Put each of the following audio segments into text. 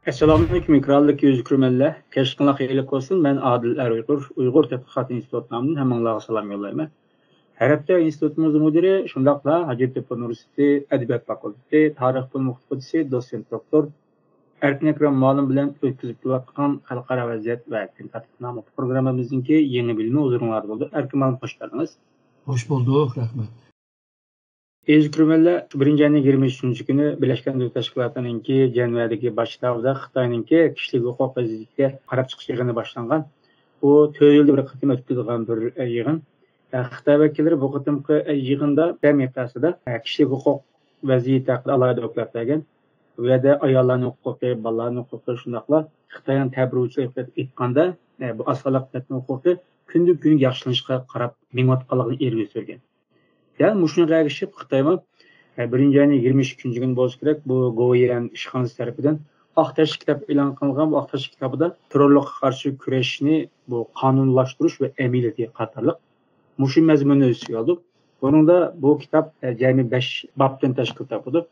Assalamualaikum ikrarlı yüzükürmenler. Keşkınlak iyilik olsun. Ben Adil Uygur. Uygur Tetkikat İnstitutundan hammanlarga salam yollayman. Her hafta institutumuzun müdiri şundakla Hacettepe Üniversitesi Edebiyat Fakültesi Tarih Bölümü muhtafizasi doçent doktor Erkin Ekrem muallim bilen ötküzüp atkan halkara vaziyet ve tinkatıknama programımızınki yeni bilimi huzurunlarda oldu. Erkin muallim hoş geldiniz. Hoş bulduk, rahmet. Ezgürmeler 1-23 günü Birleşken Milletler Teşkilatı'nınki Ceneva'daki başlavda Xitay'nınki kişilik hukuk vaziyetine qarab çıkış yığını başlangan. Bu 4 yılda bir kıtım ötküzülgen bir yığın. Xitay vekilleri bu kıtımkı yığında miqyasida kişilik hukuk vaziyeti haqida alayda ökläplägen. Ve de ayollarning huquqi, balalarning huquqi shundaqla Xitoyning ta'biruvchi aytganda bu asalaqatning huquqi kun yaxshilanishga qarab mengayotganligini ergib sürgen. Yani muşuna ergişip Xitayma 1-23 gün bolsa kerak bu Goyan işxanası tarafından Aqtaş kitap e'lon qilingan. Bu Aqtaş kitabida terrorlikqa qarshi kurashni bu qonunlashtirish va amaliyoti qatorliq mushu mazmunni o'ziga oldi. Buningda bu kitap jami 5 bobdan tashkil topadi.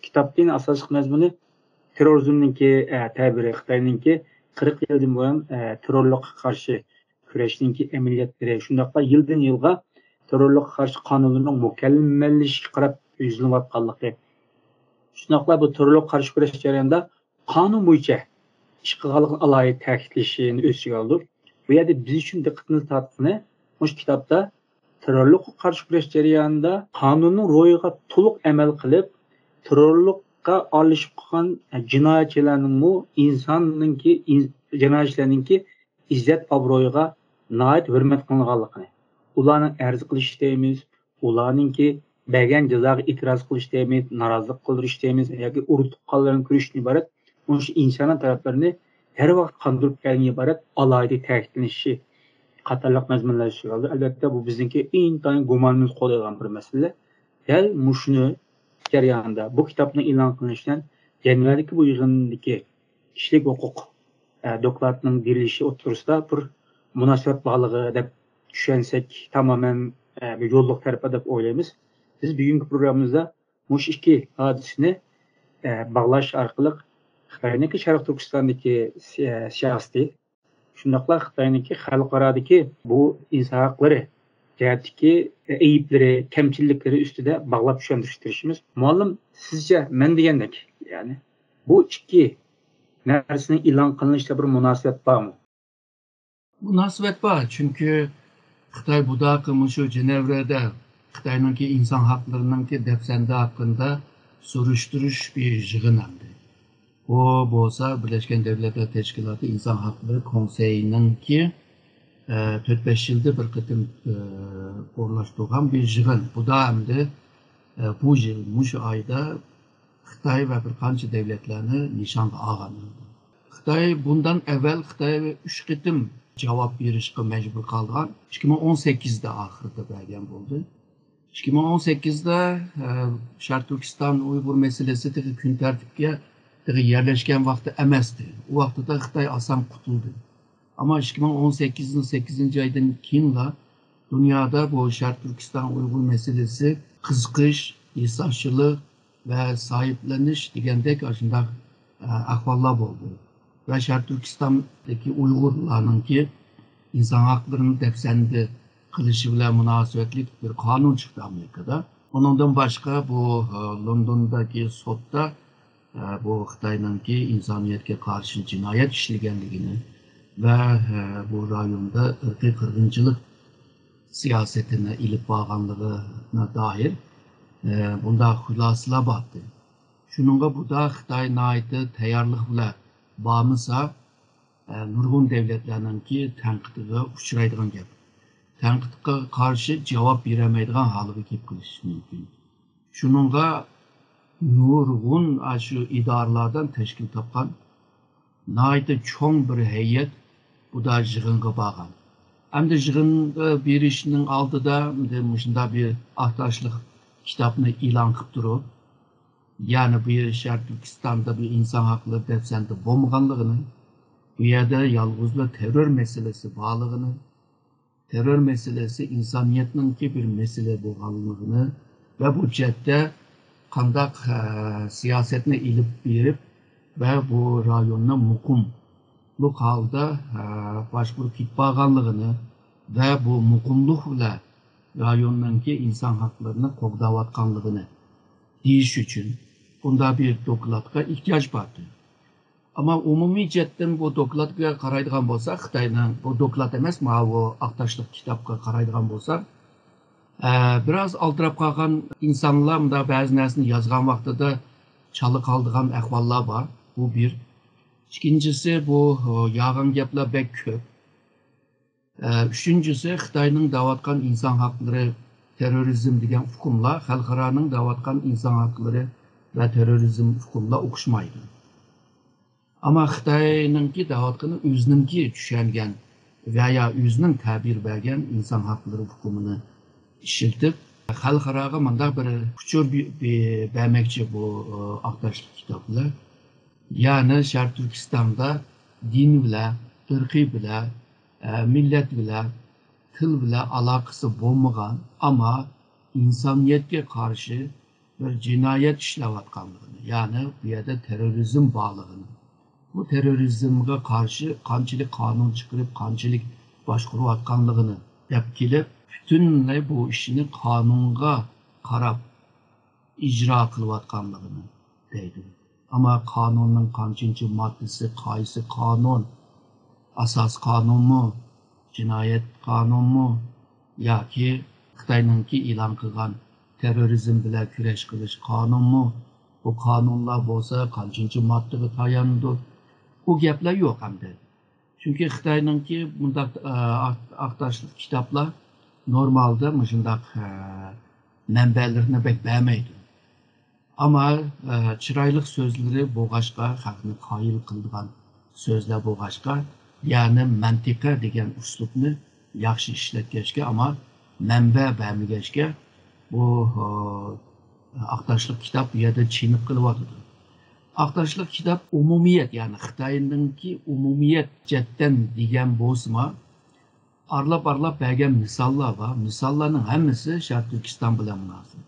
Kitapning asosiy mazmuni terrorizmninki ta'biri Xitoyninki 40 yildan buyon terrorlikqa qarshi kurashninki amaliyotlari shundaqla yildan yilga terrorlikqa qarshi qonunlarning mukammallashishiga qarab yuzlanayotganligi. Shunaqla bu terrorlikqa qarshi kurash jarayonida qonun bo'yicha ish qilganligini alohida ta'kidlashini o'ziga oldi. Bu yerda biz uchun diqqatni tortgani bu kitobda terrorlikqa qarshi kurash jarayonida qonunning ro'yiga to'liq amal qilib terrorlikqa aralashib qolgan jinoyatchilarning insonninki jinoyatchilarninki izzat obro'yiga nihoyat hurmat qilinganligini, ularning arz qilish deymiz, ularninki bergan jazoga e'tiroz qilish deymiz, norozilik qildirish deymiz yoki urutib qolganlarni ko'rishdan iborat o'sha insoniyat taraflarini har vaqt qondirib kelgan iborat alohida ta'kidlanishi qatorliq mazmunlar oldi. Albatta bu bizningki intayin gumonimiz qo'yilgan bir masala. Dal mushuni jarayonida bu kitobning e'lon qilinishidan Jenevadagi bu yig'indagi kishilik huquq doklatining berilishi o'tirisida bir munosabat borligi deb tushunsak tamoman bir yo'lliq tarafa deb o'ylaymiz. Biz bugungi programmamizda mush ikki hodisani bog'lash orqali Xitoyniki Sharq Turkistondagi siyosiy shundaqla Xitoyniki xalqarodagi bu inson haqlari jihatdagi ayıpları, kamchilikleri üstüde bağlap tushuntirishimiz. Muallim, sizce men degandek, yani bu ikki narsaning e'lon qilinishida bir munosabat bormi? Münasebet var çünkü Xitay buda qilmishi Cenevre'de Xitay'nınki insan haklarınınki defsende hakkında soruşturuş bir yığınandı. O bolsa Birleşken Devletler Teşkilatı İnsan Hakları Konseyi'ninki 4-5 yılda bir kıtım orlaştırılan bir yığın. Bu da hem de bu yıl, bu ayda Xitay ve bir kança devletlerini nişanga algan. Xitay bundan evvel Xitay'a 3 kıtım cevap verişke mecbur kalgan. 2018'de ahırda belgen oldu. 2018'de Şark Türkistan Uygur meselesi gün tertipke yerleşken vakti emesti. O vakti da Xitay asan kutuldu. Ama 2018'in 8. aydan kinla dünyada bu Şark Türkistan Uygur meselesi kızkış, insançılık ve sahipleniş degandek aşında ahvallar oldu. Ve Şark Türkistan'daki Uygurlarınki insan haklarını defsendi kılışı bilen münasebetli bir kanun çıktı Amerika'da. Ondan başka bu London'daki sotta bu Xitay'nınki insaniyetke karşı cinayet işlegenliğini ve bu rayonda ırkı kırgıncılık siyasetine ilip bağlanlığına dair bunda hülasıla battı. Şununla bu da Xitay'ın ait tayarlık bile bağımısa nurgun devletlerinin tenkitiga uçuraydigan gap. Tenkitga karşı cevap veremeydigan halı bir gap kılış mümkün. Şununla nurgun şu idarlardan teşkil tapkan naite çoğun bir heyet bu da yığınga bağlan. Hem de yığınga bir işinin aldıda muşunda bir ahtaşlık kitabını ilan kıp durup yani bir Şark Türkistan'da bir insan hakları defsende bomğanlığını bu yerde yalnızla terör meselesi bağlılığını terör meselesi insaniyetinin ki bir mesele bo'lganligini ve bu cihette kandak siyasetine ilip verip ve bu rayonun mukumluk halda başvurup gitpaganlığını ve bu mukumlukla rayonundaki insan haklarını kogdavatkanlığını deyiş için bunda bir dokladga ihtiyaç vardı. Ama umumi cetten bu dokladga karaydigan bolsak, Xitayning bu doklad emas, bu aqtaşlıq kitapga karaydigan bolsak, biraz aldirab qalgan insanlar da ba'zi narsani yozgan vaqtida çalı qoldigan ahvollar bor. Bu bir. İkincisi bu yağan gaplar bek ko'p. Üçüncüsü Xitayning davatgan insan hakları terrorizm degan hukmlar xalqaroning davatgan insan hakları ve terrorizm hukmlar o'xshamaydi. Ama Xitayninki davatqini o'zininki tushungan veya o'zining ta'bir bergan inson haqlari hukmini ishiltib, xalqaroga mundaq bir kuchur bermoqchi bu aqtashlik kitoblar. Yani Sharq Turkistonda din bilan, irqiy bilan, millet bilan, til bilan aloqasi bo'lmagan, ama insoniyatga qarshi bir jinoyat ishlayotganligini, ya'ni bu yerda terrorizm borligini, bu terrorizmga qarshi qanchalik qonun chiqarib, qanchalik boshqarayotganligini deb kelib, butunlay bu ishni qonunga qarab ijro qilayotganligini deydi. Ama kanunun kancıncı maddesi, qaysi kanun, asas kanun mu, cinayet kanun mu, ya ki Xitayninki e'lon qilgan terrorizm bilan kurash qilish kanun mu, bu kanunlar bo'lsa kancıncı maddega tayandı. Bu gaplar yo'q hamda. Çünkü Xitayninki bundaq aqtashlik kitaplar normalde müşundaq manbalarini bek bermaydi. Ama çıraylık sözleri boğaşqa, xalqni qoyil qildigan sözler boğaşqa, yani mantiqa degan uslubni yaxshi ishlatgachga, ama manba bermagachga bu aqtashlik kitap bu yerda chiniq qilyotdi. Aqtashlik kitap umumiyet, yani Xitayninki umumiyet cetten degan bo'lsa, arlab bergan misollar var. Misollarning hammasi Sharq Turkiston bilan munosib.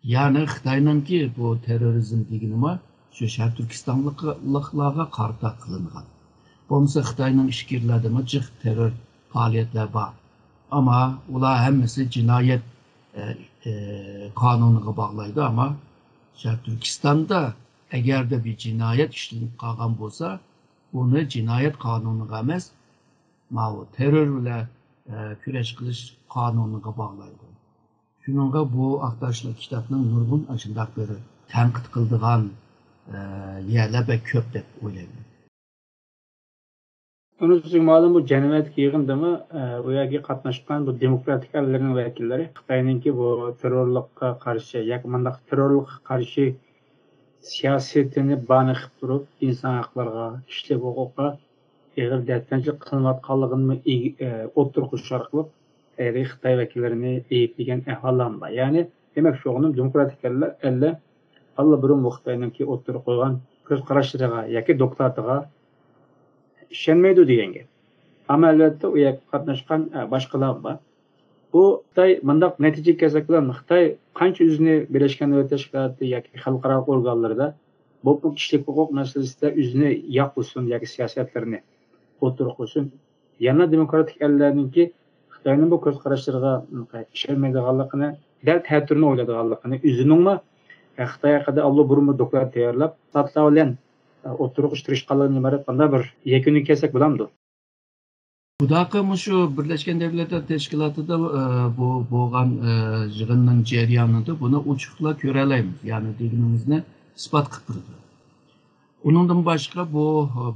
Yani Xitayninki bu terrorizm deganimi shu Sharq Turkistonliklarga qarata qilingan. Bo'lmasa Xitayning ishkirladimi jiq terror faoliyatlar bor. Ama ular hammasi jinoyat qonuniga bog'laydi, ama Sharq Turkistonda agarda bir jinoyat ishlanib qolgan bo'lsa, buni jinoyat qonuniga emas, terror bilan kurash qilish qonuniga bog'laydi. Şununla bu aqtashlik kitapning nurg'un ashundaq bir tanqid qildigan yerlar bek ko'p deb o'ylayman. Onun için malum bu ceneviyet yığında mı o yerga qatnaşkan bu demokratik ellerin vekilleri Xitayninki bu terörlükka karşı, yakmandaq terörlükka karşı siyasetini bana qilib turib, insan haklarga, kişilik huquqqa ağır dərtçilik qılınayotganligini o'ttirib qo'yish orqali Xitay vekillerini eyipleyen ehvallan var. Yani demek şu onun demokratik elle Allah burun Xitayninki o'ttirib qo'ygan ko'z qarashlariga yoki doktoratiga ishonmaydi deganga. Ama albatta u yerga qatnashgan boshqalar bor. Bu Xitoy bundaq natija kelsak bilan Xitoy qancha o'zini Birlashgan Davlatlar Tashkiloti yoki xalqaro organlarda bu kishilik huquq masalasida o'zini yoqlasin yoki siyosatlarini o'ttirib qo'ysin. Yana demokratik ellarninki Xitoyning bu ko'z qarashlariga ishonmaydiganligini, dal ta'tirini o'ylaydiganligini, o'ziningmi Xitoy haqida Allah burunma doklad tayyorlab, satlar bilan o'ttirib tirishqanligini iborat qanday bir yakuniga kelsak bo'lamdi. Budaqa şu Birleşken Devletler Teşkilatı'da bu bo'lgan yig'inning jarayonida buni ochiqlab ko'ralaymiz. Yani deganimizni isbot qilib turdi. Undan başqa bu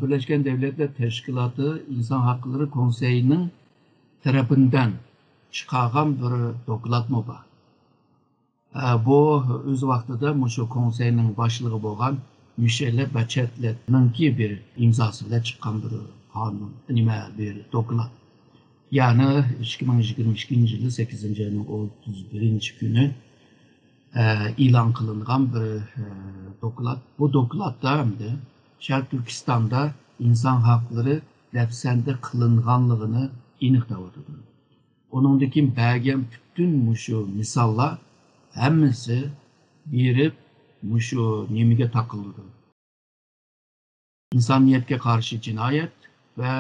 Birleşken Devletler Teşkilatı İnsan Hakları Konseyi'nin tarafından chiqargan bir dokladma bor. Bu o'z vaqtida shu konseyning boshlig'i bo'lgan Michelle Bachelet'ninki bir imzosi bilan chiqqan bir qonun, bir doklad. Yani 2022 yılı 8. ayının 31. günü ilan kılıngan bir doklad. Bu dokladda hem de Şarkı Türkistan'da insan hakları defsende kılınganlığını iniqtavatıdı. Onundaki belgen bütün şu misallar hemmisi birip şu nimige takıldı. insoniyatga qarshi jinoyat va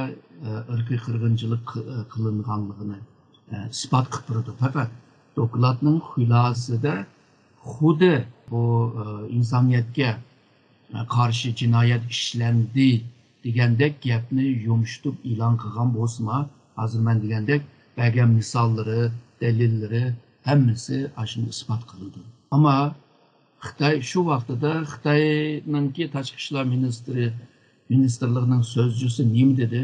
irqiy qirg'inchilik qilinganligini isbot qilib turdi. Faqat dokladning xulosasida xuddi bu insoniyatga qarshi jinoyat ishlandi degandek gapni yumshatib e'lon qilgan bo'lsa, hozir men degandek bergan misollari, dalillari hammasi shuni isbot qildi. Ammo Xitoy shu vaqtida Xitoyningki tashqi ishlar ministrligining so'zchisi nima dedi?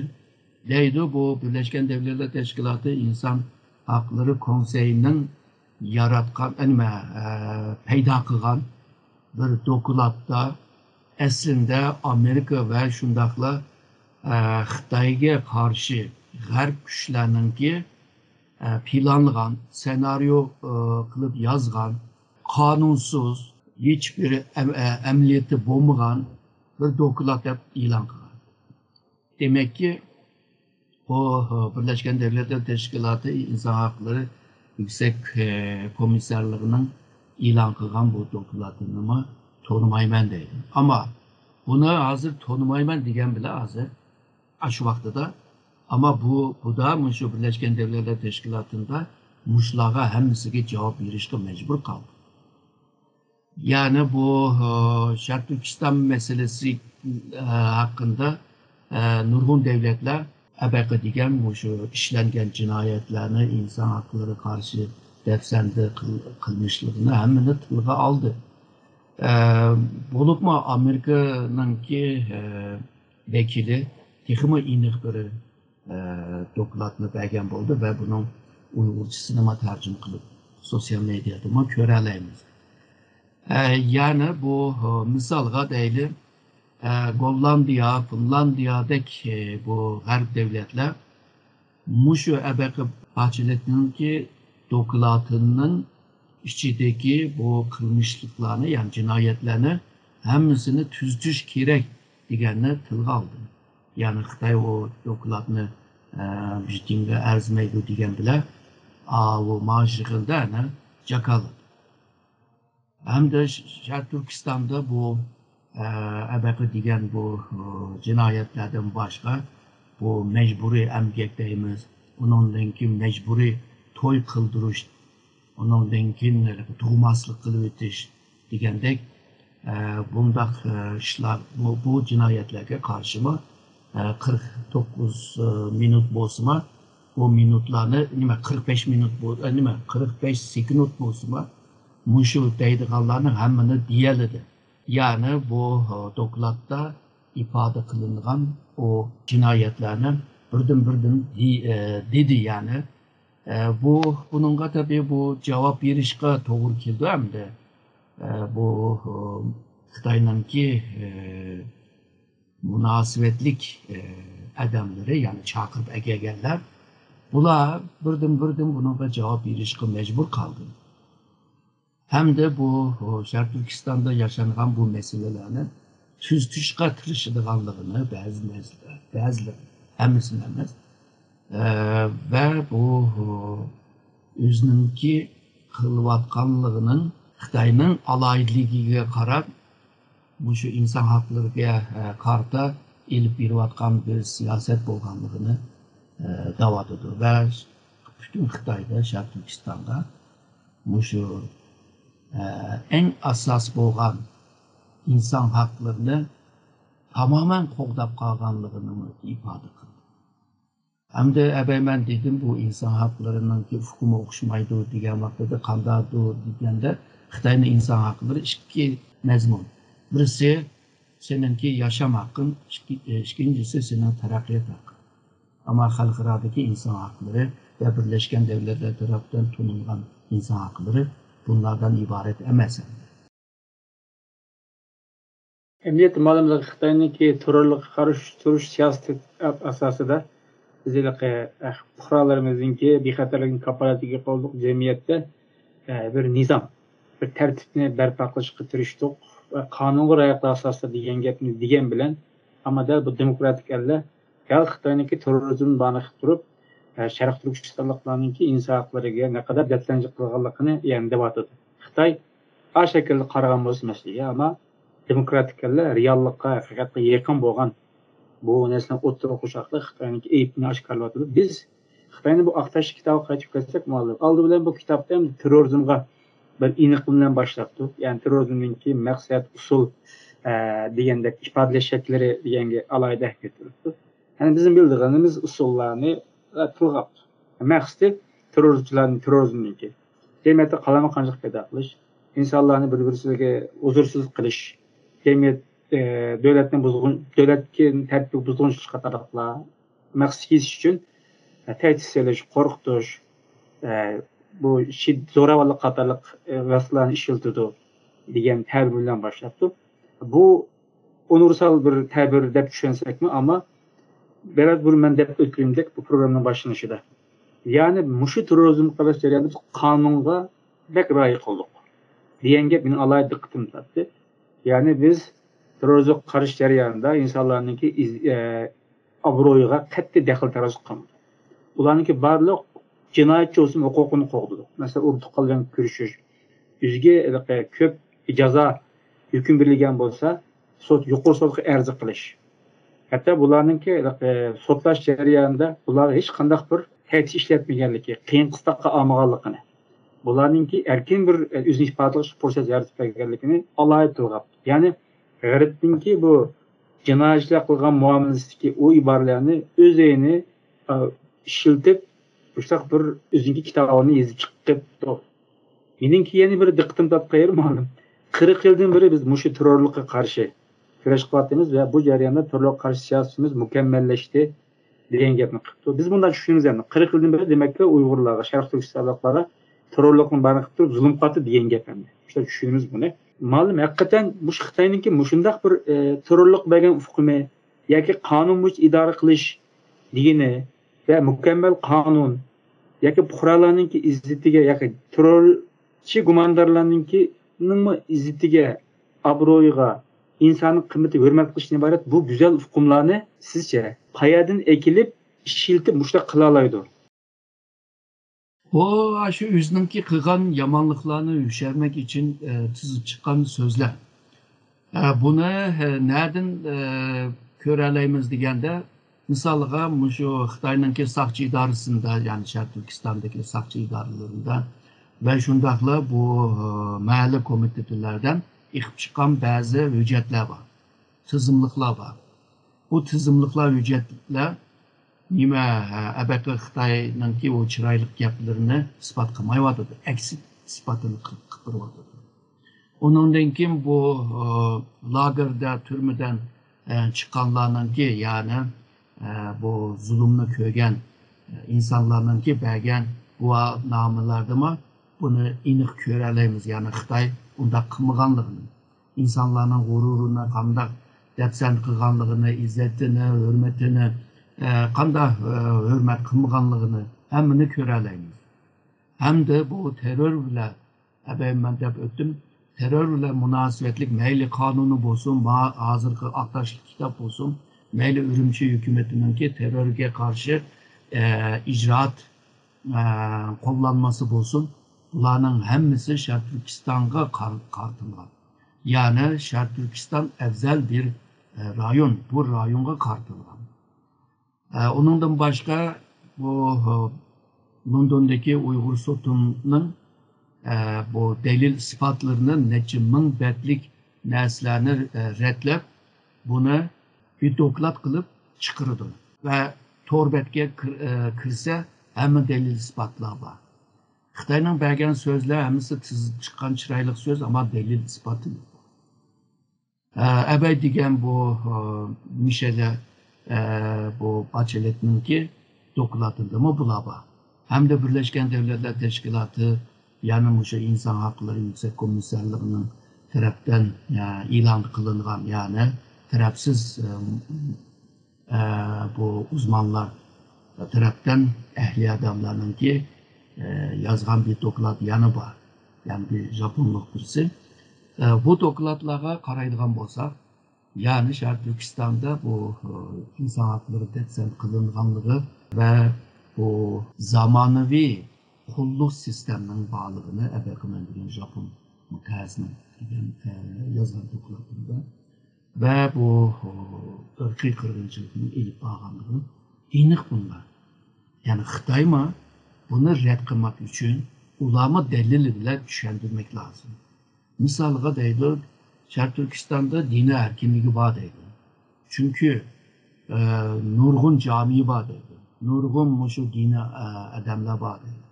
Deydi, bu Birleşken Devletler Teşkilatı İnsan Hakları Konseyining yaratgan, paydo qilgan bir dokladda aslında Amerika ve şundaqla Xitoyga qarshi g'arb kuchlarininki planlagan, senaryo qilib yozgan, qanunsuz, hiçbir emniyeti bo'lmagan bir doklad deb e'lon qilgan. Demek ki o Birleşken Devletler Teşkilatı İnsan Hakları Yüksek Komiserliğinin e'lon qilgan bu dokladını tanımayman deydi. Ama bunu hazır tanımayman degan bilan hazır şu vaqtida, ama bu da şu Birleşken Devletler Teşkilatı'nda muşlağa hammasiga javob berishga mecbur kaldı. Yani bu Şark Türkistan meselesi hakkında nurg'un devletler abaqa degan şu ishlangan jinoyatlarni, inson haqlari qarshi dafsanda qilmishligini hammani tilga oldi. Bo'libmi Amerikaningki vekili texmi aniq bir dokladni bergan bo'ldi va buning uyg'urchasini tarjima qilib sosyal medyada ko'ra olamiz. Yani bu misolga deyli Gollandiya, Finlandiyadek bu g'arb devletler mushu abaqa parchalikninki dokladının içindeki bu kılmışlıklarını, yani cinayetlerini hemmisini tüztüş kerak deganni tilga oldi. Yani Xitoy o dokladni bitinga arzmaydi degan bilan o majig'ida jakaladı. Hem de Şark Türkistan'da bu abaqa degan bu cinayetlerden başka bu mecburi emgek deymiz, onundan ki mecburi to'y qildirish, onundan keyin tug'maslik qilib o'tish degandek bundaq ishlar, bu jinoyatlarga qarshi 49 minut bo'lsa, bu minutlarni 45 minut 45 sekund bo'lsa, mushu deydiganlarning hammani deyiladi. Yani bu dokladda ifoda qilingan o cinayetlarni birdan dedi yani. Bununla tabii bu cevap berishga to'g'ri keldi hamda bu Xitoyningki münasebetlik adamları, yani chaqirib kelganlar, bular birdan bunga javob berishga mecbur kaldı. Hem de bu Şark Türkistan'da yaşanan bu meselelerini tüztüşqa tirishadiganligini ba'zilar hammasini emas ve bu o'zininki qilayotganligining Xitoyning aloyidligiga qarab shu inson haqlariga qarta elib berayotgan bir siyoset bo'lganligini da'votidir va butun Xitoyda, Şark Türkistan'da shu en asas bo'lgan inson haqlarini tamamen qo'g'dab qolganligini ifoda qildi. Hamda ben dedim, bu inson haqlarininki hukmi o'xshamaydi degan vaqtida qandaydir deganda Xitoyning inson haqlari ikki mazmun. Birisi seninki yaşam haqqın, ikincisi senin taraqqiyot haqqın. Ama xalqarodagi inson haqlari ve Birleşken Devletler tarafından tanıngan inson haqlari bunlardan ibaret emas. Emniyet malumlar Xitoyninki terrorlikqa qarshi turish siyosati asosida bizning fuqarolarimizninki bexatarlikni kafolatligi qo'lliq jamiyatda bir nizam, bir tartibni barpo qilishga tirishdik va qonunga rioya asosida degan gapni degan bilan, ammo bu demokratik ellar Xitoyninki terrorizmni baniqib turib, Sharq Turkistonliklarninki inson haqlariga naqadar datlanjiq qilganligini yani deb atadi. Xitoy a shaklda qaragan bo'lsa masalaga, ammo demokratiklarla reallikqa, haqiqatga yaqin bo'lgan bu narsani o'ttirib qo'shaqliq Xitoyning aybini oshkorlayotdi. Biz Xitoyning bu aqtash kitobi qaytib kelsak, ma'lum. Oldi bilan bu kitobda terrorizmga bir aniq bilan boshlabdi. Ya'ni terrorizmning maqsad, usul degandek ifodalash shaklari deganga alayda keltiribdi. Yani bizim bildiğimiz usullarni tilg'abdi. Maqsadi terrorchilarning terrorizmniki. Jamiyatda qalama-qanjiq paydo qilish, insonlarni bir-birisiga huzursuz qilish, jamiyat davlatning tartib buzg'unchilik qatorliqlar maqsad kesish uchun tehdit solish, qo'rqitish, bu zo'ravonlik qatorliq vositalarni ishlatadi degan ta'bir bilan boshlabdi. Bu universal bir ta'bir deb tushensakmi, ammo biraz bir men deb o'tgandek bu programning boshlanishida. Yani mushu terrorizm qarash jarayonida qonunga bek rioya qildik deganga meni alohida diqqatim tortdi. Yani biz terrorizm qarash jarayonida insonlarningki obro'yiga qat'iy daxl taroz qilmadik. Ularningki barliq jinoyatchi bo'lsin huquqini qo'g'didik. Masalan, urdi qilgan ko'rishish, o'ziga ko'p jazo hukm berilgan bo'lsa, yuqori sudga arz qilish. Hatta bularningki sotlash jarayonida bular hech qanday bir tehdit ishlatmaganligi, qiyin qistoqqa olmaganligini, bularningki erkin bir o'zini ifodalash fursat yaratib berganligini alohida tilg'abdi. Ya'ni g'arbningki bu jinoyatchilar qilgan muomalasidagi u iboralarni o'zini ishiltib, bushaq bir o'zining kitobini yozib chiqibdi. Meningki yana bir diqqatim tortgan ma'lum. 40 yildan beri biz mushu terrorlikqa qarshi kurash qilyapmiz va bu jarayonda terrorga qarshi siyosatimiz mukammallashdi degan gapni qilibdi. Biz bundan tushunamiz endi. 40 yildan beri demakki Uyg'urlarga, Sharq Turkistonliklarga terrorlikni bari qilib zulm qildi degan gap endi. Shu tushunamiz buni. Ma'lum haqiqatan bu Xitoyninki mushundaq bir terrorlik bo'lgan hukmi yoki qonun bo'yicha idora qilish degani va mukammal qonun yoki fuqarolarningki izzatiga yoki terrorchi gumondorlarningki izzatiga, obro'yiga, insonning qimmatiga hurmat qilishdan iborat bu go'zal hukmlarni sizcha qayerdan ekilib, ishiltib mushtaq qila oladi? O shu o'zininki qilgan yomonliklarni yusharmak uchun tuzib chiqqan so'zlar. Buni nereden ko'ra olamiz deganda, misolga shu Xitoyninki soqchi idorasida, ya'ni Sharq Turkistondagi soqchi idoralarida ve şundaqla bu mahalle komitetlerden iqib chiqqan ba'zi hujjatlar var, tizimliklar var. Bu tizimliklar, hujjatlar nima abaqi Xitoyninki o chiroyli gaplarini isbot qilmayotdi, aksi isbotini qilib turyotdi. Ondan keyin bu lagerda, turmadan chiqqanlarninki, ya'ni bu zulmni ko'rgan insonlarninki bergan guvohnomalardami bunu aniq ko'ra olamiz. Ya'ni Xitoy undaq qilmaganligini, insonlarning g'ururini, qanday dafsan qilganligini, izzatini, hurmatini, qanday hurmat qilmaganligini hammani ko'ra olamiz. Hamda bu terror bilan men deb o'tdim, terror bilan munosabatlik mayli qonuni bo'lsin, hozirgi aqtashlik kitob bo'lsin, mayli Urumchi hukumatiningki terrorga qarshi ijroat qo'llanması bo'lsin, bularning hammasi Sharq Turkistonga qartilgan. Ya'ni Sharq Turkiston afzal bir rayon, bu rayonga qartilgan. Onundan başqa bu Londondagi Uyg'ur sotining bu delil isbotlarini necha ming betlik narsalarni redlab, buni bir doklad qilib chiqirdi va to'rbetga kirsa hamma delil isbotlar bor. Xitoyning bergan so'zlar hammasi tizib chiqqan chiroyli so'z, ammo delil isboti yo'q. Abay degan bu Mishela bu Bachelet'ninki dokladındamı bular bor. Hamda Birleşken Devletler Teşkilatı, yani o'sha inson haqlari yüksek komissarlığının tarafdan e'lon qilingan, yani tarafsiz bu uzmanlar tarafdan ehli adamlarınki yazgan bir doklad yanı var. Yani bir Japonluk birisi. Bu dokladlara qaraydigan bo'lsak, yani Sharq Turkistonda bu inson haqlari dafsan qilinganligi ve bu zamonaviy qulluq sistemining borligini abaqaman degan Japon Mutaz'ın yazgan dokladığında ve bu ırkı kırgınçılığını elip bağlandığı inik bunlar. Yani Xitay mı bunu red kılmak için ulama delil bile düşündürmek lazım. Misalga deydi, Şark Türkistan'da dini erkinliği var deydi. Çünkü nurgun cami var deydi. Nurgun muşu dini adamlar var deydi.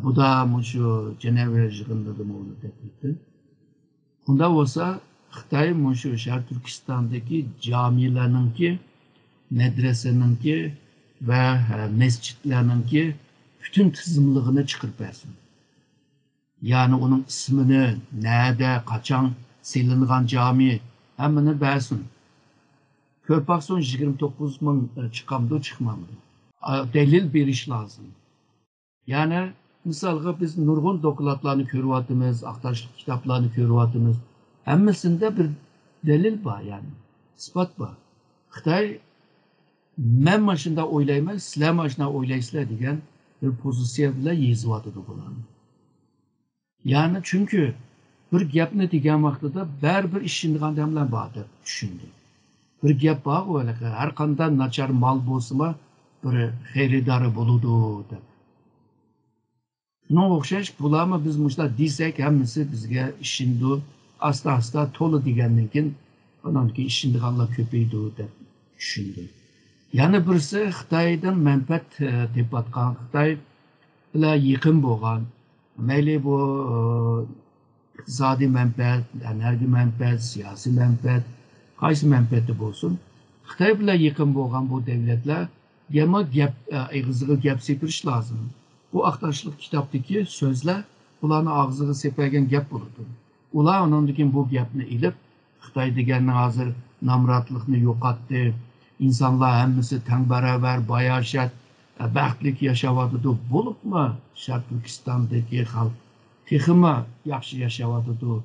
Bu da muşu Cenevre yığınında da onu teklifti. Bunda olsa Xitay muşu Şark Türkistan'daki camilerninki, medreseninki ve mescitlerinki bütün tızımlığını çıkıp versin. Yani onun ismini, nerede, kaçan, silingan cami hemini versin. Körpak son 29 bin çıkamdı, çıkmamdı. Delil bir iş lazım. Yani misalga biz nurgun dokulatlarını körüvatımız, aktarışlık kitaplarını körüvatımız. Hemmisinde bir delil var yani. İspat var. Xitay men başında oylayman, sizler başına oylaysizlar degan bir pozisiya bilan yeziyotidi bularni. Yani çünkü bir gapni degan vaqtida baribir ishlaydigan odamlar bor deb tushundi. Bir gap bor o'ylaga har qanday nachar mol bo'lsa bir xaridori bo'ladi deb. Shunga o'xshash bularni biz mushlar desak hammasi bizga ishindi, asta to'la degandan keyin uniki ishlaydiganlar ko'paydi deb tushundi. Yani birisi Xitaydan menfaat tepatgan, Xitay bilan yaqin bo'lgan, mayli bu iqtisodiy manfaat, enerji manfaat, siyosiy manfaat, qaysi manfaati bo'lsin, Xitay bilan yaqin bo'lgan bu davlatlar yana gap og'ziga gap sepirish lozim. Bu aqtashlik kitobdagi so'zlar ularni og'ziga sepilgan gap bo'ladi. Ular undan bu gapni ilib Xitay deganni hozir namratlikni yo'qotdi. İnsanlar hemmisi teng baravar, bayashat, baxtlik yaşavadıdı. Bulup mu Şark Türkistan'daki halk texima yaxshi yaşavadıdı,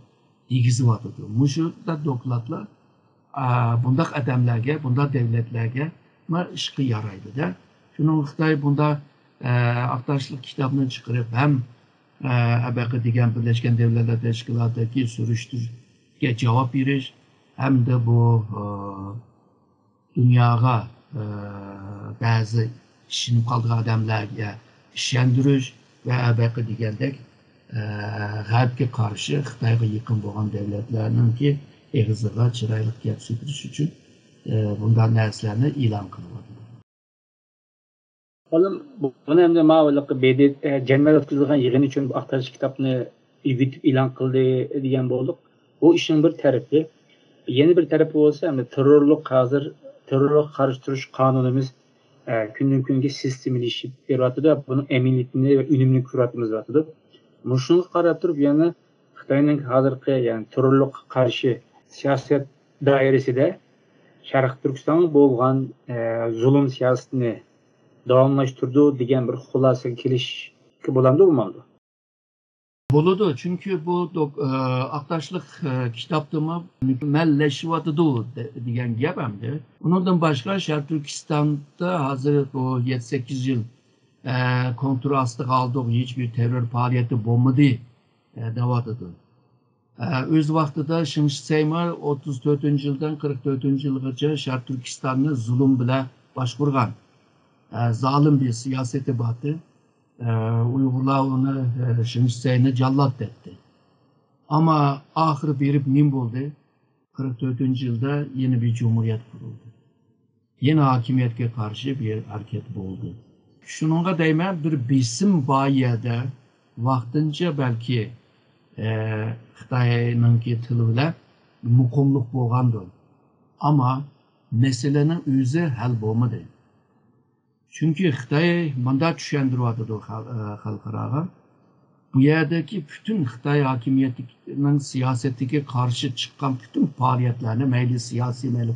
degizivadıdı. Muşu da doklatlar bundaq adamlarga, bundaq devletlerge işqi yaraydı da. Şunun Xitay bunda aqtashlik kitobini chiqarib hem ABQ degan Birleşken Devletler Teşkilatı'daki sürüştürge cevap veriş hem de bu dünyaya bazı işinib qolgan odamlarga ishontirish va ABQ degandek g'arbga qarshi Xitoyga yaqin bo'lgan davlatlarninki eg'iziga chiroyli gap sepirish uchun bunday narsalarni e'lon qilyapti. Oğlum bunu hem de mağluqı BD cəmiyyət ötküzülən yığın üçün bu axtarış kitabını üyütüp ilan qıldı degan bolduq. Bu işin bir tərəfi. Yeni bir tərəfi olsa hem de terörlük karşı duruş kanunumuz günden günge sistemleşip beratıda bunun eminlikini ve ünümlü kuratımız vatıdı. Muşunu qarab turib yani Xitayning hazırki yani terörlük karşı siyaset dairesinde Şarq Türkistan bolğan zulüm siyasetini davamlaştırdı degan bir xulosaga kelish bo'lamdi bo'lmadi? Bo'ladi, çünkü bu aqtashlik kitobdimi mükemmellashyotidu degan gap hamda. Undan boshqa Şarq Turkistonda hozir bu 7-8 yil kontrol ostiga qoldik, hech bir terror faoliyati bo'lmadi deyotdi. O'z vaqtida Shinch Seyma 34-yildan 44-yilgacha Şarq Turkistonni zulm bilan boshqargan. Zalim bir siyaseti battı. Uygurlar onu Shinch Seyni callat etti. Ama ahırı verip nim oldu. 44. yılda yeni bir cumhuriyet kuruldu. Yeni hakimiyetke karşı bir hareket oldu. Şununla değmen bir besim bayiyede vaxtınca belki Xitay'nınki tılıbıyla mukumluk boğandı. Ama meselenin özü hal olmadı. Çünkü Xitay mandat düşendiriyatı halkarağa. Bu yerdeki bütün Xitay hakimiyetinin siyasetine karşı çıkan bütün faaliyetlerini meyli siyasi meyli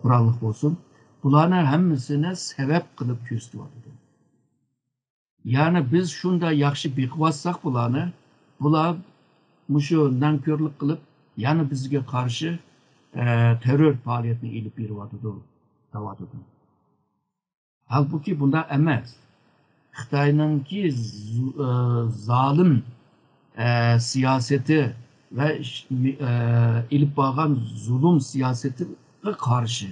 kurallık olsun. Bunların hemmisine sebep kılıp gösteriyordu. Yani biz şunda yaxşı biqvatsak bular muşu nankörlük kılıp yani bizge karşı terör faaliyetini ilip biriyordu. Halbuki bunda emas. Xitay'nınki zalim siyaseti ve ilip bağlan zulüm siyaseti karşı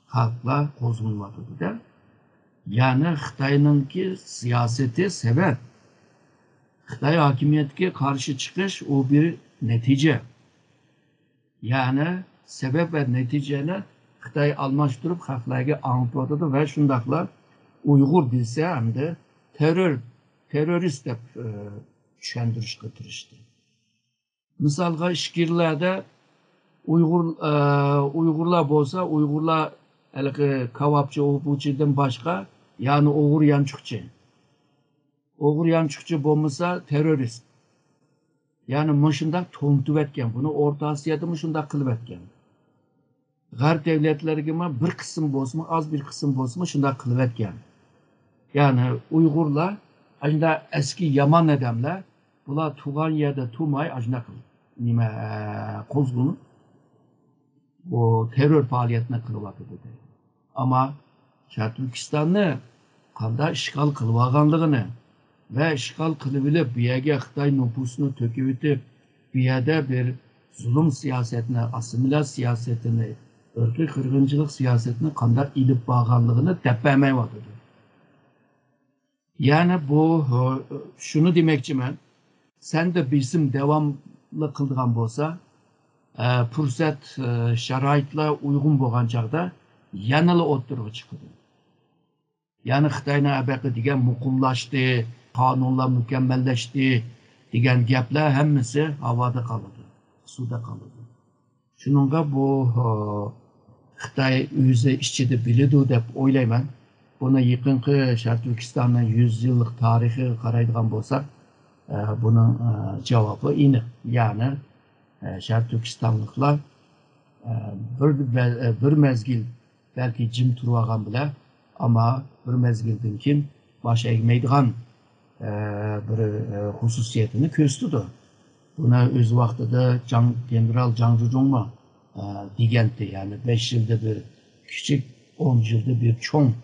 halkla kozulmadı da. Yani Xitay'ınki siyaseti sebep. Xitay hakimiyetine karşı çıkış o bir netice. Yani sebep ve neticeni Xitay almashtırıp halklarga anlatıdı ve şundakla Uygur bilse hem de terörist deb tushuntirishga tirishdi. Misalga ishkirlarda Uygurlar bo'lsa, Uygurlar haligi kavabchi, o'quvchidan boshqa, ya'ni Uyg'ur yanchiqchi. Uyg'ur yanchiqchi bo'lmasa terörist. Yani muşundak to'ntib etgan, buni O'rta Osiyoda muşundak qilib etgan. G'arb devletleriga bir qism bo'lsin, az bir qism bo'lsin, shunday qilib etgan. Yani Uygurlar, ajda eski yaman adamlar, bular tug'an yerda turmay, ajda nima qo'zg'unib, bu terör faaliyetini qilib atadi. Ama Sharq Turkistonni qanday ishg'ol qilib olganligini ve işgal kılıbıyla bir yerge Xitay nüfusunu töküp ötüp bir yerde bir zulüm siyasetine, asimilat siyasetine, ırkı kırgıncılık siyasetine kandar ilip bağlanlığını tepemeye vardır. Yani bu şunu demekçi ben, sen de bizim devamlı kıldığın bolsa, fırsat şarayitla uygun boğan çağda yanılı oturuğa çıkıyor. Yani Xitay'ın abaqı digen mukumlaştı, kanunlar mükemmelleşti degan gaplar hammasi havada qoladi, suvda qoladi. Shuningga bu Xitoy o'zi ichida biladi deb o'ylayman. Buni yaqinqi Sharq Turkistonning 100 yillik tarixi qaraydigan bo'lsak, buning javobi aniq. Ya'ni Sharq Turkistonliklar bir mezgil belki jim turib olgan bilan, ama bir mezgildan keyin bosh egmaydigan bir hususiyetini köstüdü. Buna öz vaxtıda General Zhang Zhuzhongma degendi. Yani 5 yılda bir küçük, 10 yılda bir çoğun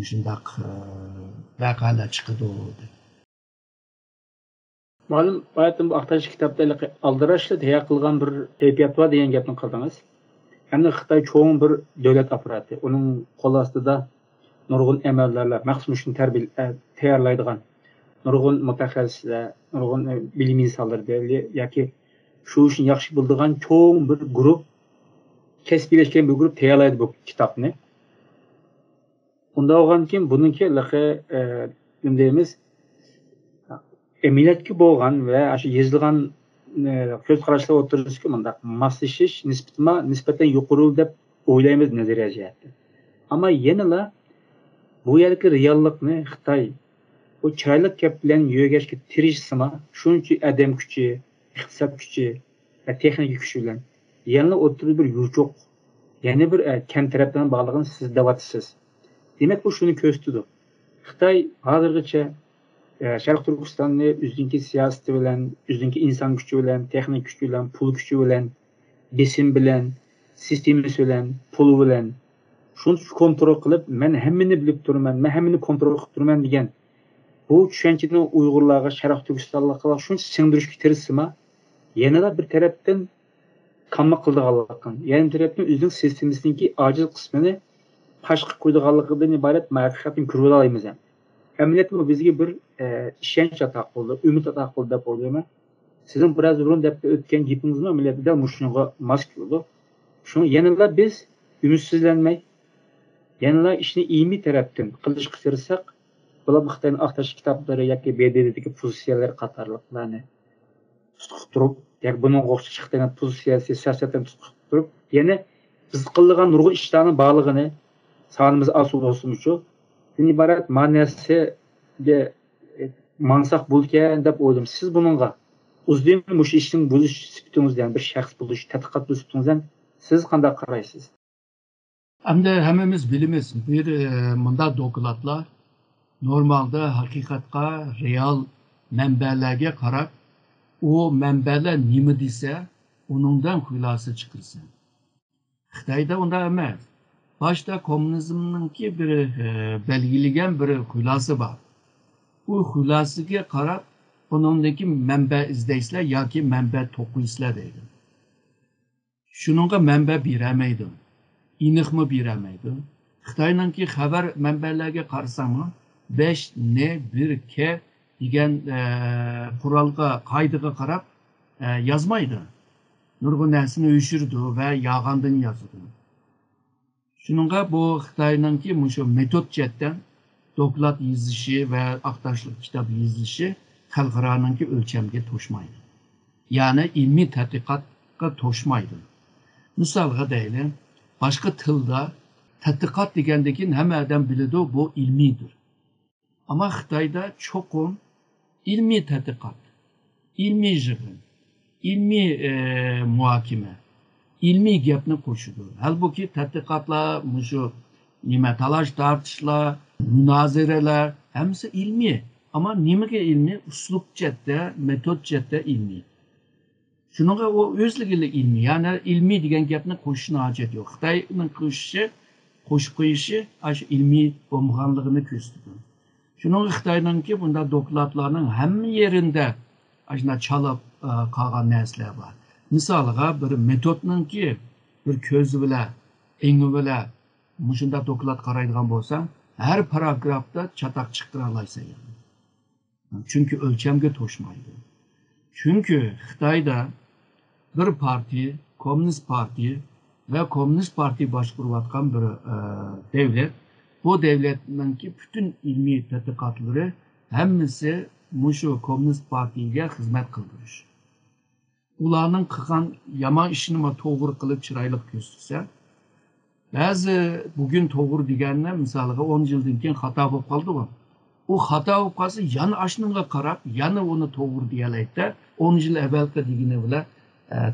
şundak vakalar çıkıdı oldu. Malum hayatım bu Aktaş kitaplarla aldıraşla teya kılgan bir keyfiyat var diyen gapni kıldınız. Hem de Xitay çoğun bir devlet aparatı. Onun kol astıda nurgun emellerle məxsus tayarlaydıgan nurgun mutaxassislar, nurgun bilim insanları belli, yoki shu ishni yaxshi bildigan cho'ng bir guruh, kasbiylashgan bir guruh tayyorlaydi bu kitobni. Unda olgan keyin buniki nima deymiz, emniyatga bo'lgan va shu yozilgan ko'z qarashlar o'tirishga bundaq moslashish nisbatan yuqori deb o'ylaymiz nazariya jihatdan. Ammo yanala bu yerdagi reallikni Xitoy o chiroyli gap bilan yo'gashga tirishsima, shuncha adam kuchi, iqtisod kuchi va texnika kuchi bilan yana o'tirib bir yurchoq, yana bir kam tarafdan bog'lig'ini siz davatisiz. Demak bu shuni ko'rsatdi. Xitoy hozirgacha Sharq Turkistonni o'zining siyosati bilan, o'zining inson kuchi bilan, texnik kuchi bilan, pul kuchi bilan, besim bilan, sistemasi bilan, pul bilan shuni kontrol qilib, men hammani bilib turman, men hammani kontrol qilib turman degan bu tushunchani Uyg'urlarga, Sharq Turkistonliklarga shuncha singdirishga tirishsima, yana bir tarafdan qamma qildiganligini, yana bir tarafdan o'zining sistemasidagi ojiz qismini pashqa qo'ydiganligidan iborat haqiqatni ko'rib olamiz. Amaliyotda bu bizga bir ishonch ato qildi, umid ato qildi deb o'ylayman. Sizin biraz burun deb o'tgan gapingizni amaliyotda shunga mos keldi. Shuni yana biz ümidsizlanmay, yana ishni ilmiy tarafdan qilishga tirishsak, bular Xitoyning Aktaş kitoblari yoki BDDdagi pozitsiyalar qatorliqlarni tutib turib, yoki buning o'xshash Xitoyning pozitsiyasi siyosatini tutib turib, yana biz qilgan nurg'un ishlarning borlig'ini sonimiz oz bo'lsin uchun iborat ma'nosiga mansoq bo'lgan deb o'ylayman. Siz buningga o'zing mush ishning bo'lish sifatingizdan bir shaxs bo'lish, tadqiqot bo'lish sifatingizdan siz qanday qaraysiz? Hamda hammamiz bilamiz, bir bunda dokladlar normalde hakikatka, real mənbələrə qarab, o mənbələr nima dese, onundan xülası çıxırsa. Xitayda onda emas. Başta komünizmninki bir belgilegen bir xülası var. Bu xülasıga qarab, onundaki mənbə izleysizlər yoki mənbə to'qiysizlar deydi. Shuningga mənbə berəməydi. Iniqmi berəməydi. Xitoyningki xabar mənbələrga qarasangiz 5N1K degan qurolga, qoidaga qarab yozmaydi. Nurg'un narsani o'chirdi va yolg'ondan yozdi. Shuningga bu Xitoyningki shu metod jihatdan doklad yozishi va aqtashlik kitob yozishi xalqaroningki o'lchamga to'shmaydi. Ya'ni ilmiy tadqiqotga to'shmaydi. Misolga deylik, boshqa tilda tadqiqot degandan hamma odam biladi bu ilmiydir. Ama Xitoyda cho'qim ilmiy tadqiqot, ilmiy yig'in, ilmiy muhokama, ilmiy gapni qo'shadi. Halbuki tadqiqotlar, shu nima talash tortishlar, munozaralar hammasi ilmiy. Ama nimaga ilmiy? Uslub jihatda, metod jihatda ilmiy. Shuningga u o'zligida ilmiy, ya'ni ilmiy degan gapni qo'shishni hojati yo'q. Xitoyning qo'shib qo'yishi shu ilmiy bo'lmaganligini ko'rsatadi. Şunun Xitoyningki bunda dokladlarning hamma yerinde ajna chalib qolgan narsalar bor. Misolga bir metodningki bir ko'zi bilan, engi bilan shunda doklad qaraydigan bo'lsang, har paragrafda chataq chiqara olaysan. Chunki o'lchamga to'shmaydi. Chunki Xitoyda bir partiya, Kommunist partiya ve Kommunist partiya boshqarayotgan bir devlet. Bu devletninki bütün ilmiy tadqiqotları hammasi mushu Kommunist partiyaga xizmat qildirish. Ularning qilgan yomon ishini to'g'ri qilib chiroyli ko'rsatsa, ba'zi bugun to'g'ri deganni misoliga 10 yildan keyin xato bo'lib qoldi-ku. U xato bo'lib qolsa, yana ashunga qarab, yana uni to'g'ri deyalaydi. 10 yil avvalgi degani bilan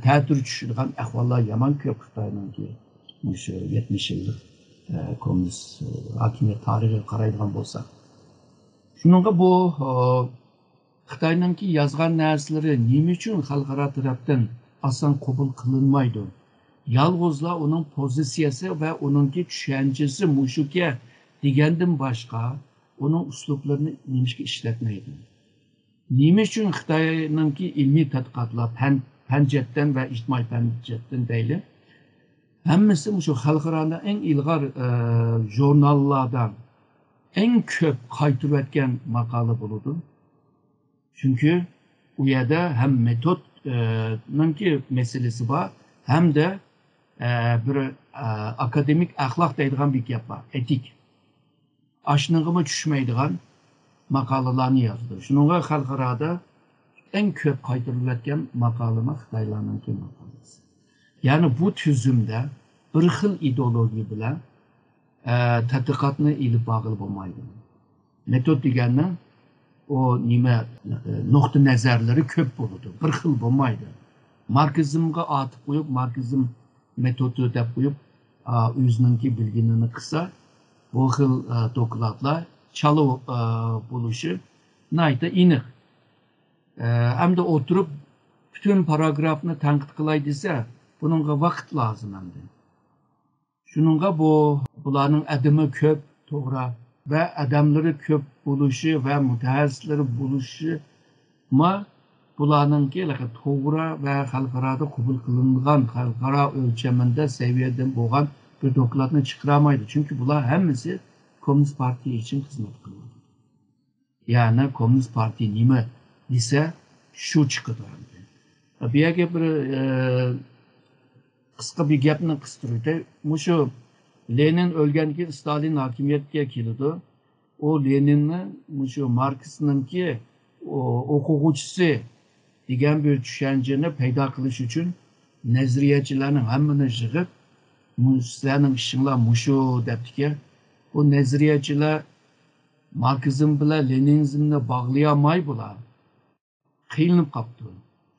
ta'tir tushirgan ahvollar yomon ko'p Xitoyninki mushu 70 yillik Kommunist hakimiyet tarihi qaraydigan bo'lsak. Shuningga bu Xitoyningki yozgan narsalari nima uchun xalqaro tarafdan oson qabul qilinmaydi? Yolg'izlar uning pozitsiyasi va uningki tushunchasi mushuga degandan boshqa uning uslublarini nimishga ishlatmaydi. Nima uchun Xitoyningki ilmiy tadqiqotlar fan jihatdan va ijtimoiy fan jihatdan deylik, hammasi shu xalqaro eng ilg'or jurnallardan eng ko'p qaytirayotgan maqola bo'ladi. Chunki u yerda ham metodninki masalasi bor, hamda bir akademik axloq deydigan bir gap bor, etik. Ashunga tushmaydigan maqolalarni yozdi. Shuningga xalqaroda eng ko'p qaytirilayotgan maqolama Xitoylarninki maqolasi. Yani bu tüzümde bir xil ideologiya bilan tadqiqotni ilib bağlı olmaydi. Metod degani o nima nuqta nazarlari ko'p bo'ladi, bir xil bo'lmaydi. Marksizmga atib qo'yib, marksizm metodi deb qo'yib, o'zininki bilginini qilsa, bu xil dokladlar chalov bo'lishi nayta aniq. Hamda o'tirib bütün paragrafni tanqid qilay desa, bununla vaqt lazım hamda. Şununla bularning adımı ko'p, to'g'ri ve adamları ko'p bo'lishi ve mutaxassislar bo'lishi bularninki to'g'ri ve xalqaroda qabul qilingan xalqaro o'lchamida seviyadan bo'lgan bir dokladni chiqaramaydi. Çünkü bular hammasi Komünist partiya için xizmat qiladi. Yani Komünist partiya nima desa shu chiqadi. Bu yerga bir qisqa bir gapni qistirdi. Mushu Lenin o'lganki Stalin hakimiyatga keldi. O Leninni mushu Marksninki o'quvchisi degan bir tushunchani paydo qilish uchun nazariyachilarning hammani yig'ib, sizlarning ishinglar mushu debdiki, bu nazariyachilar Marksizm bilan Leninizmni bog'layolmay bular. Qiynalib qoldi.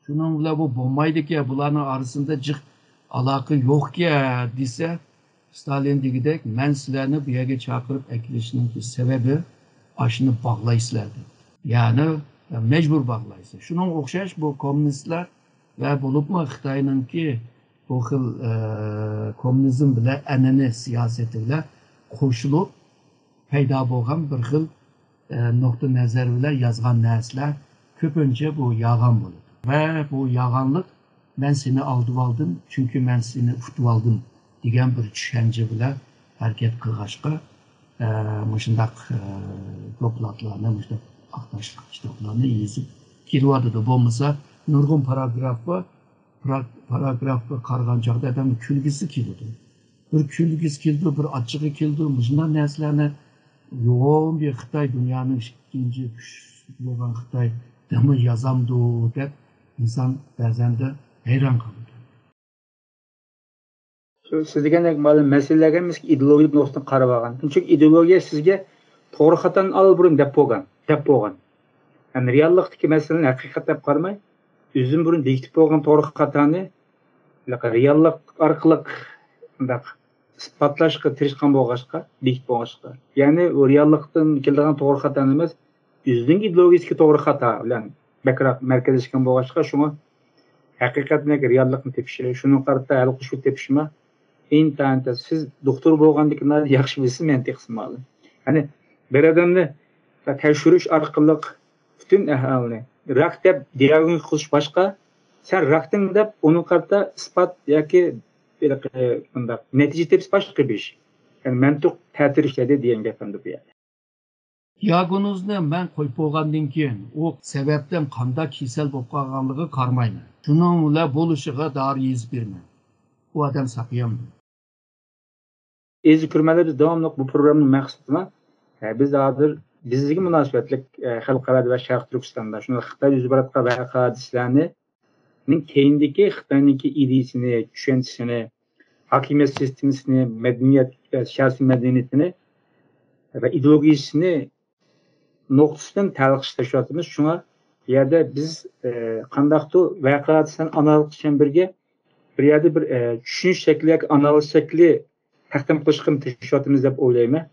Shuning bilan bu bo'lmaydi-ki, bularning orasida jiq aloqa yo'q-ki desa, Stalin degidek, men sizlarni bu yerga chaqirib akilishning sababi ashuni bog'laysizlar dedi. Ya'ni mecbur bağlaysa. Şunun o'xshash bu kommunistlar ve bo'libmi Xitoyningki bu xil kommunizm bilan an'ana siyosati bilan qo'shilib paydo bo'lgan bir xil nuqta nazar bilan yozgan narsalar köpünce bu yağan bo'ladi. Ve bu yağanlık ben seni aldım çünkü ben seni aldım degan bir tushuncha bilan harakat qilg'achqa mushundaq dokladlarni, mushundaq aqtashlik kitoblarni yozib kelyapti. Bo'lmasa nurg'un paragrafga qaragan chog'da odam kulgisi keladi. Bir kulgisi keldi, bir achchig'i keldi. Mushundaq narsalarni yo'g'on bir Xitoy dunyoning ikkinchi kuchli bo'lgan Xitoy demi yozamdi deb inson ba'zan da hayron qoladi. Siz degandek ma'lum masalalarga biz ideologik nuqtadan qarab olgan. Çünkü ideologiya sizga to'g'ri xatoni burun deb bo'lgan. Yani reallikdagi masalani haqiqat deb qaramay, o'zim burun bekitib bo'lgan to'g'ri xatoni reallik orqali bundaq isbotlashga tirishgan bo'lg'achqa, bekitib bo'lg'achqa. Ya'ni u reallikdan keladigan to'g'ri xatoni emas, o'zining ideologiyasiga to'g'ri xato bilan bakroq markazlashgan bo'lg'achqa, shunga haqiqatni reallikni tepishir, shuni qarata hal qilishni tepishma. İnternet siz doktor bo'lganligini yaxshi bilsiz, men texsim ma'lum. Hani bir odamni tekshirish orqali butun aholini rak deb diagnoz qilish boshqa, sen rakdan deb uni qarata isbot yoki bundaq natija tepish boshqa bir ish. Yani mantiq ta'sir ishlaydi degan gapimdi bu yerda. Diagnozni men qo'yib bo'lgandan keyin u sababdan qanday kasal bo'lib qolganligi qarmayman. Shuning bilan bo'lishiga dori yozib berman. Bu odam saqiyamdi. Ezgürmeler biz devamlı bu programın məqsədini biz hazır bizga münasibətlik xalqarada və Şərq Türkistanda şunu Xitay yüz baratqa və hadisələrini keyindəki Xitayınki ideyasını, düşüncəsini, hakimiyyət sistemini, mədəniyyət və siyasi mədəniyyətini və ideologiyasını noktasından təlqişləşdiyimiz şuna yerdə biz qandaqdı vəqədən analiz üçün birgə bir yerdə bir düşünüş şəkli, analiz şəkli təqdim qilishqim tashkilotimiz deb o'ylayman.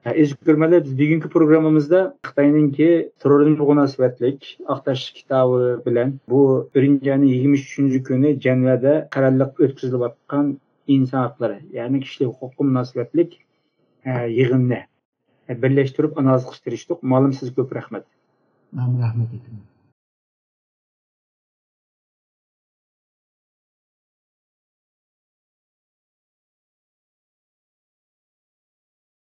Ezgürmeler biz bugungi programmamizda Xitoyninki terrorizmga munosabatlik aqtash kitobi bilan bu 1-23 kuni Jenevada qarorliq o'tkazilayotgan inson haqlari, ya'ni kishilik huquqqa munosabatlik yig'inni birlashtirib analiz qilishtirishdik. Ma'lum siz ko'p rahmat. Men rahmat etaman.